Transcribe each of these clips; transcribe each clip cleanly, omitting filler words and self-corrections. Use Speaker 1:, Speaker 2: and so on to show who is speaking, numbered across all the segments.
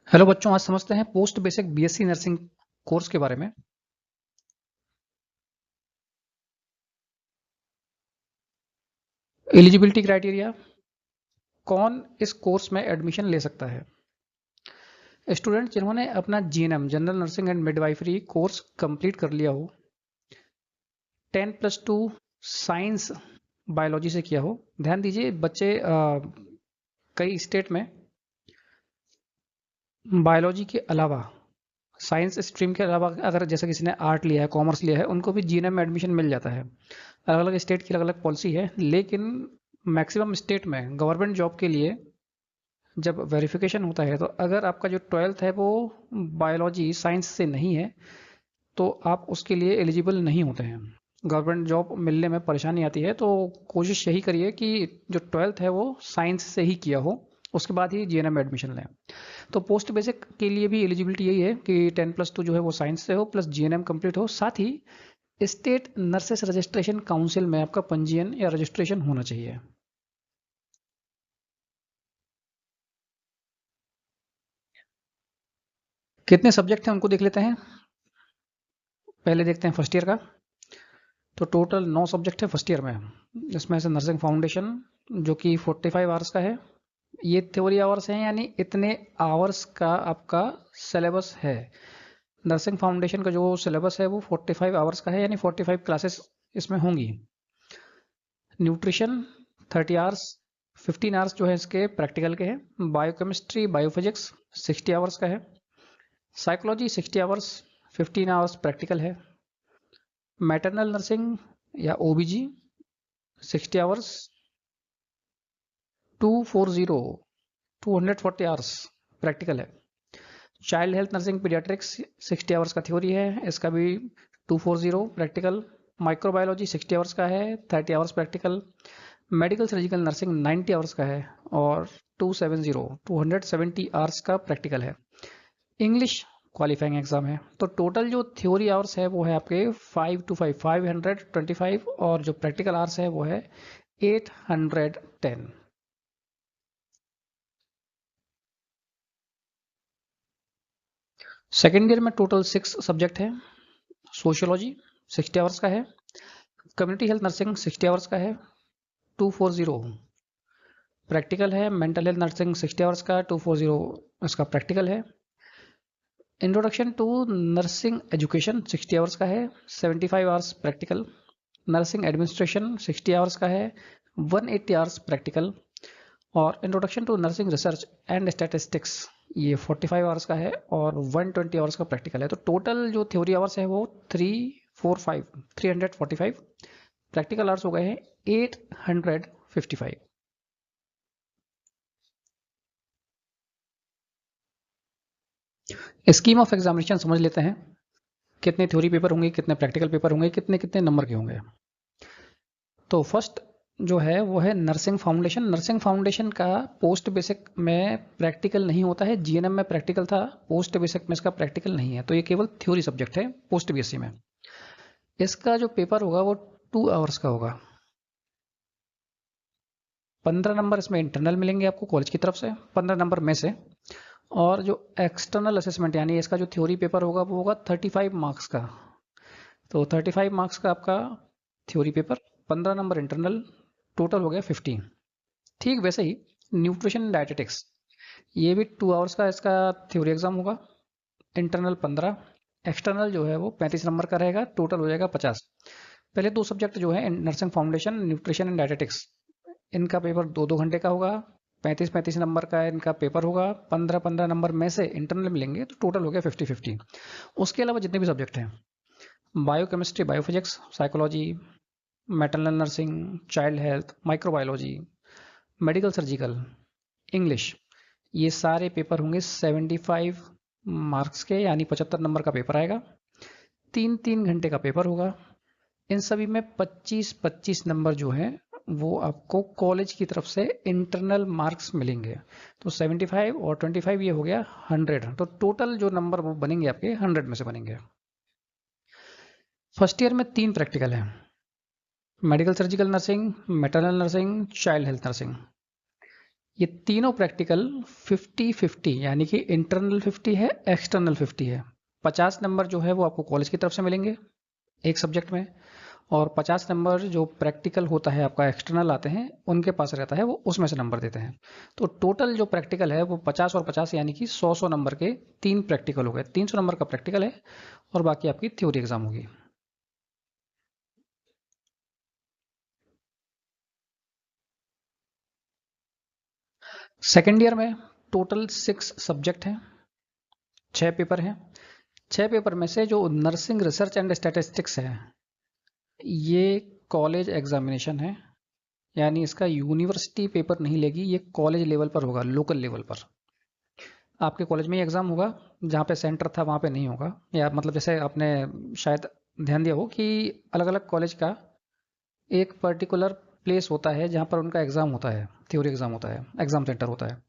Speaker 1: Hello बच्चों, आज समझते हैं post basic BSc nursing course के बारे में। एलिजिबिलिटी क्राइटेरिया, कौन इस कोर्स में एडमिशन ले सकता है? स्टूडेंट जिन्होंने अपना GNM general nursing and midwifery course complete कर लिया हो, 10+2 साइंस बायोलॉजी से किया हो। ध्यान दीजिए बच्चे, कई स्टेट में बायोलॉजी के अलावा, साइंस स्ट्रीम के अलावा, अगर जैसे किसी ने आर्ट लिया है, कॉमर्स लिया है, उनको भी जीएनएम में एडमिशन मिल जाता है। अलग अलग स्टेट की अलग अलग पॉलिसी है, लेकिन मैक्सिमम स्टेट में गवर्नमेंट जॉब के लिए जब वेरिफिकेशन होता है, तो अगर आपका जो ट्वेल्थ है वो बायोलॉजी साइंस से नहीं है, तो आप उसके लिए एलिजिबल नहीं होते हैं। गवर्नमेंट जॉब मिलने में परेशानी आती है, तो कोशिश यही करिए कि जो ट्वेल्थ है वो साइंस से ही किया हो, उसके बाद ही जीएनएम में एडमिशन लें। तो पोस्ट बेसिक के लिए भी एलिजिबिलिटी यही है कि 10+2 जो है वो साइंस से हो, प्लस जीएनएम कंप्लीट हो, साथ ही स्टेट नर्सेस रजिस्ट्रेशन काउंसिल में आपका पंजीयन या रजिस्ट्रेशन होना चाहिए। कितने सब्जेक्ट हैं उनको देख लेते हैं। पहले देखते हैं फर्स्ट ईयर का। तो टोटल 9 सब्जेक्ट है फर्स्ट ईयर में, जिसमें से नर्सिंग फाउंडेशन जो कि 45 आवर्स का है। ये थ्योरी आवर्स हैं, यानी इतने आवर्स का आपका सिलेबस है। नर्सिंग फाउंडेशन का जो सिलेबस है वो 45 आवर्स का है, यानी 45 क्लासेस इसमें होंगी। न्यूट्रिशन 30 आवर्स, 15 आवर्स जो है इसके प्रैक्टिकल के हैं। बायोकेमिस्ट्री बायोफिजिक्स 60 आवर्स का है। साइकोलॉजी 60 आवर्स, 15 आवर्स प्रैक्टिकल है। मैटरनल नर्सिंग या ओबीजी 60 आवर्स, 240 आवर्स प्रैक्टिकल है। Child health nursing paediatrics 60 hours का थ्योरी है, इसका भी 240 प्रैक्टिकल। माइक्रोबायोलॉजी 60 आवर्स का है, 30 hours practical. Medical surgical nursing 90 hours का है और 270 आवर्स का प्रैक्टिकल है। इंग्लिश क्वालिफाइंग एग्जाम है। तो टोटल जो थ्योरी आवर्स है वो है आपके 525 और जो प्रैक्टिकल आवर्स है वो है 810। सेकेंड ईयर में टोटल 6 सब्जेक्ट है। सोशियोलॉजी 60 आवर्स का है। कम्युनिटी हेल्थ नर्सिंग 60 आवर्स का है, 240 प्रैक्टिकल है। मेंटल हेल्थ नर्सिंग 60 आवर्स का, 240 इसका प्रैक्टिकल है। Introduction to nursing education 60 hours का है, 75 hours practical. Nursing administration 60 hours का है, 180 आवर्स प्रैक्टिकल। और introduction to nursing research and statistics ये 45 आवर्स का है और 120 आवर्स का प्रैक्टिकल है। तो टोटल जो थ्योरी आवर्स है वो 345 प्रैक्टिकल आवर्स हो गए हैं 855। स्कीम ऑफ एग्जामिनेशन समझ लेते हैं। कितने थ्योरी पेपर होंगे, कितने प्रैक्टिकल पेपर होंगे, कितने कितने नंबर के होंगे। तो फर्स्ट जो है वो है नर्सिंग फाउंडेशन। नर्सिंग फाउंडेशन का पोस्ट बेसिक में प्रैक्टिकल नहीं होता है। जीएनएम में प्रैक्टिकल था, पोस्ट बेसिक में इसका प्रैक्टिकल नहीं है, तो ये केवल थ्योरी सब्जेक्ट है पोस्ट बीएससी में। इसका जो पेपर होगा वो 2 आवर्स का होगा। 15 नंबर इसमें इंटरनल मिलेंगे आपको कॉलेज की तरफ से, 15 नंबर में से। और जो एक्सटर्नल असेसमेंट यानी इसका जो थ्योरी पेपर होगा वो होगा 35 मार्क्स का। तो 35 मार्क्स का आपका theory paper, 15 number internal, total हो गया 15। ठीक वैसे ही न्यूट्रिशन एंड डायटेटिक्स, ये भी 2 आवर्स का इसका थ्योरी एग्जाम होगा। इंटरनल 15, एक्सटर्नल जो है वो 35 नंबर का रहेगा, टोटल हो जाएगा 50। पहले 2 सब्जेक्ट जो है nursing foundation, nutrition and dietetics, इनका पेपर 2-2 घंटे का होगा। 35-35 नंबर का इनका पेपर होगा। 15-15 नंबर में से इंटरनल मिलेंगे, तो टोटल हो गया 50-50। उसके अलावा जितने भी सब्जेक्ट हैं, biochemistry biophysics, psychology, maternal nursing, child health, microbiology, medical surgical, English, ये सारे पेपर होंगे 75 मार्क्स के, यानी 75 नंबर का पेपर आएगा। 3-3 घंटे का पेपर होगा। इन सभी में 25-25 नंबर जो हैं वो आपको कॉलेज की तरफ से इंटरनल मार्क्स मिलेंगे। तो 75 और 25 ये हो गया 100। तो टोटल जो नंबर वो बनेंगे आपके 100 में से बनेंगे। फर्स्ट ईयर में 3 प्रैक्टिकल हैं, medical surgical nursing, maternal nursing, child health nursing. ये तीनों प्रैक्टिकल 50-50 यानी कि इंटरनल 50 है, एक्सटर्नल 50 है। 50 नंबर जो है वो आपको कॉलेज की तरफ से मिलेंगे एक सब्जेक्ट में, और 50 नंबर जो प्रैक्टिकल होता है आपका एक्सटर्नल आते हैं उनके पास रहता है, वो उसमें से नंबर देते हैं। तो टोटल जो प्रैक्टिकल है वो 50 और 50 यानी कि 100 नंबर के 3 प्रैक्टिकल हो गए। 300 नंबर का प्रैक्टिकल है और बाकी आपकी थ्योरी एग्जाम होगी। सेकेंड ईयर में टोटल 6 सब्जेक्ट हैं, 6 पेपर हैं। 6 पेपर में से जो नर्सिंग रिसर्च एंड स्टैटिस्टिक्स है ये कॉलेज एग्जामिनेशन है, यानी इसका यूनिवर्सिटी पेपर नहीं लेगी, ये कॉलेज लेवल पर होगा, लोकल लेवल पर। आपके कॉलेज में ही एग्ज़ाम होगा, जहाँ पे सेंटर था वहाँ पे नहीं होगा। या मतलब जैसे आपने शायद ध्यान दिया हो कि अलग अलग कॉलेज का एक पर्टिकुलर प्लेस होता है जहाँ पर उनका एग्ज़ाम होता है, थ्योरी एग्ज़ाम होता है, एग्ज़ाम सेंटर होता है।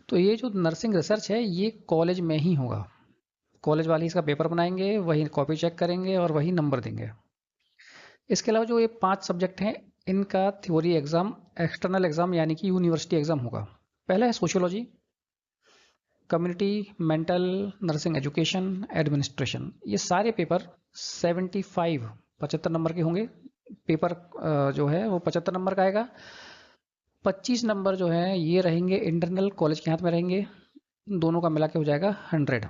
Speaker 1: तो ये जो नर्सिंग रिसर्च है ये कॉलेज में ही होगा। कॉलेज वाले इसका पेपर बनाएंगे, वही कॉपी चेक करेंगे और वही नंबर देंगे। इसके अलावा जो ये 5 सब्जेक्ट हैं इनका थ्योरी एग्ज़ाम, एक्सटर्नल एग्ज़ाम यानी कि यूनिवर्सिटी एग्ज़ाम होगा। पहला है sociology, community, mental, nursing education, administration. ये सारे पेपर 75 75 नंबर के होंगे। पेपर जो है वो 75 नंबर का आएगा। 25 नंबर जो है ये रहेंगे इंटरनल, कॉलेज के हाथ में रहेंगे, दोनों का मिला के हो जाएगा 100।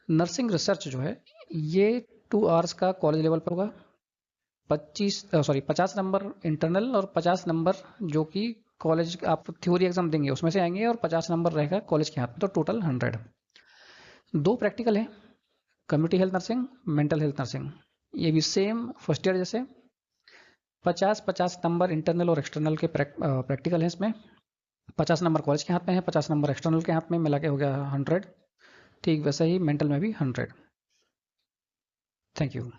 Speaker 1: नर्सिंग रिसर्च जो है ये 2 आवर्स का कॉलेज लेवल पर होगा। 50 नंबर इंटरनल और 50 नंबर जो कि कॉलेज आप थ्योरी एग्जाम देंगे उसमें से आएंगे, और 50 नंबर रहेगा कॉलेज के हाथ में, तो टोटल 100। दो प्रैक्टिकल है, community health nursing, mental health nursing. ये भी सेम फर्स्ट ईयर जैसे 50-50 नंबर इंटरनल और एक्सटर्नल के प्रैक्टिकल है इसमें। 50 नंबर कॉलेज के हाथ में है, 50 नंबर एक्सटर्नल के हाथ में, मिला के हो गया 100। ठीक वैसे ही मेंटल में भी 100। Thank you.